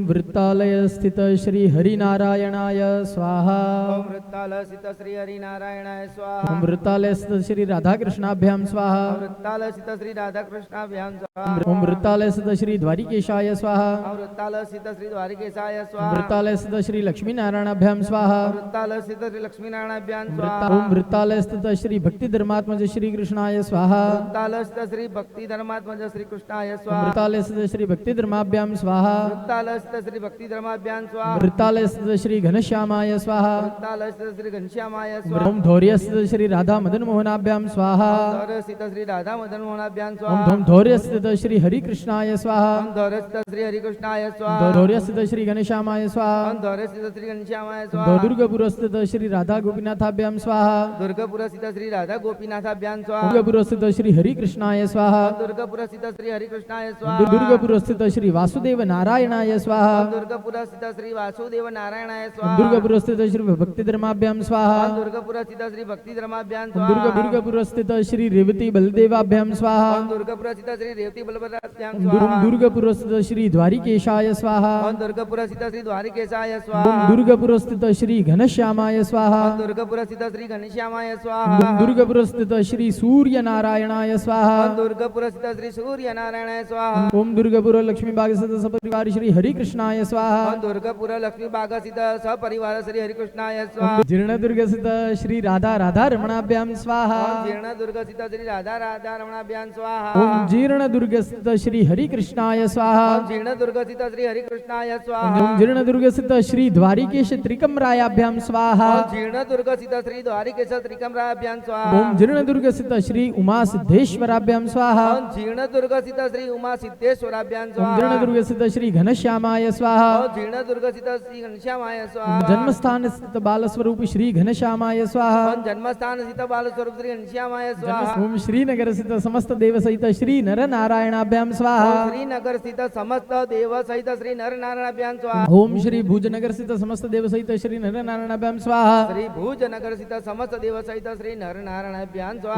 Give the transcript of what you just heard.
वृत्तालय स्थित श्री हरिनारायणाय स्वाहा। ओम वृत्तालय स्थित श्री हरिनारायणाय स्वाहा। ओम वृत्तालय स्थित श्री राधाकृष्णाभ्यां स्वाहा। ओम वृत्तालय स्थित श्री राधाकृष्णाभ्यां स्वाहा। ओम वृत्तालय स्थित श्री द्वारिकेशाय स्वाहा। ओम वृत्तालय स्थित श्री द्वारिकेशाय ओम स्वाहा। वृत्तालय स्थित श्री लक्ष्मीनारायणाभ्यां स्वाहा। ओम वृत्तालय स्थित श्री लक्ष्मीनारायणाभ्यां स्वाहा। ओम वृत्तालय स्थित श्री भक्ति धर्मात्मज श्री कृष्णाय स्वाहा। वृत्तालय स्थित श्री भक्ति धर्मात्मज श्री कृष्णाय ओम स्वाहा। वृत्तालय स्थित श्री भक्ति धर्माभ्यां स्वाहा। वृत्तालय स्थित श्री भक्ति धर्माभ्यां स्वाहा। वृत्तालय स्थित श्री घनश्यामाय स्वाहा। वृत्तालय स्थित श्री घनश्यामाय स्वाहा। ओम धौर्य स्थित श्री राधा मदन मोहनाभ्यां स्वाहा। धौर्य स्थित श्री राधा मदन मोहनाभ्यां ओम स्वाहा। धौर्य स्थित श्री हरिकृष्णाय स्वाहा। ओम धौर्य स्थित श्री हरिकृष्णाय स्वाहा। धौर्य स्थित श्री घनश्यामाय स्वाहा। ओम धौर्य स्थित श्री घनश्यामाय स्वाहा। दुर्गपुर स्थित श्री राधा गोपीनाथाभ्यां स्वाहा। दुर्गपुर स्थित श्री राधा गोपीनाथाभ्यां स्वाहा। दुर्गपुर स्थित श्री हरिकृष्णाय स्वाहा। दुर्गपुर स्थित श्री हरिकृष्णाय स्वाहा। दुर्गपुर स्थित श्री वासुदेव नारायणाय स्वाहा। दुर्गपुर स्थित श्री वासुदेव नारायणाय स्वाहा। दुर्गपुर स्थित श्री भक्ति धर्माभ्यां स्वाहा। दुर्गपुर स्थित श्री भक्ति धर्माभ्यां स्वाहा। दुर्गपुर स्थित श्री रेवती बलदेवाभ्यां स्वाहा। दुर्गपुर स्थित श्री रेवती बलभद्राभ्यां स्वाहा। दुर्गपुर स्थित श्री द्वारिकेशाय स्वाहा। दुर्गपुर स्थित श्री द्वारिकेशाय स्वाहा। दुर्गपुर स्थित श्री घनश्यामाय स्वाहा। दुर्गपुर स्थित श्री घनश्यामाय स्वाहा। दुर्गपुर स्थित श्री सूर्य नारायणाय स्वाहा। दुर्गपुर स्थित श्री सूर्य नारायणाय स्वाहा। ओम दुर्गपुर लक्ष्मी बाग स्थित सपरिवार श्री हरिकृष्णाय स्वाहा। दुर्गपुर लक्ष्मी बाग स्थित सपरिवार श्री हरिकृष्णाय स्वाहा। जीर्णदुर्ग स्थित श्री राधा राधा रमणाभ्यां स्वाहा। जीर्णदुर्ग स्थित श्री राधा राधा रमणाभ्यां स्वाहा। ओम जीर्णदुर्ग स्थित श्री हरिकृष्णाय स्वाहा। जीर्णदुर्ग स्थित श्री हरिकृष्णाय स्वाहा। ओम जीर्णदुर्ग स्थित श्री द्वारिकेश त्रिकमरायाभ्यां स्वाहा। जीर्णदुर्ग स्थित श्री द्वारिकेश त्रिकमराभ्यां स्वाहा। ओम जीर्णदुर्ग स्थित श्री उमा सिद्धेश्वराभ्यां स्वाहा। जीर्णदुर्ग स्थित श्री उमा सिद्धेश्वराभ्यां ओम स्वाहा। जीर्णदुर्ग स्थित श्री घनश्यामाय स्वाहा। जीर्णदुर्ग स्थित श्री घनश्यामाय स्वाहा। जन्मस्थान स्थित बालस्वरूप श्री घनश्यामाय स्वाहा। जन्मस्थान स्थित बालस्वरूप श्री घनश्यामाय स्वाहा। ओम श्रीनगर स्थित समस्त देव सहित श्री नर नारायणाभ्यां स्वाहा। श्रीनगर स्थित समस्त देव सहित श्री नर नारायणाभ्यां स्वाहा। ओम श्री भुजनगर स्थित समस्त देव सहित श्री नर नारायणाभ्यां स्वाहा। श्री भुजनगर स्थित समस्त देव सहित श्री नर नारायणाभ्यां स्वाहा।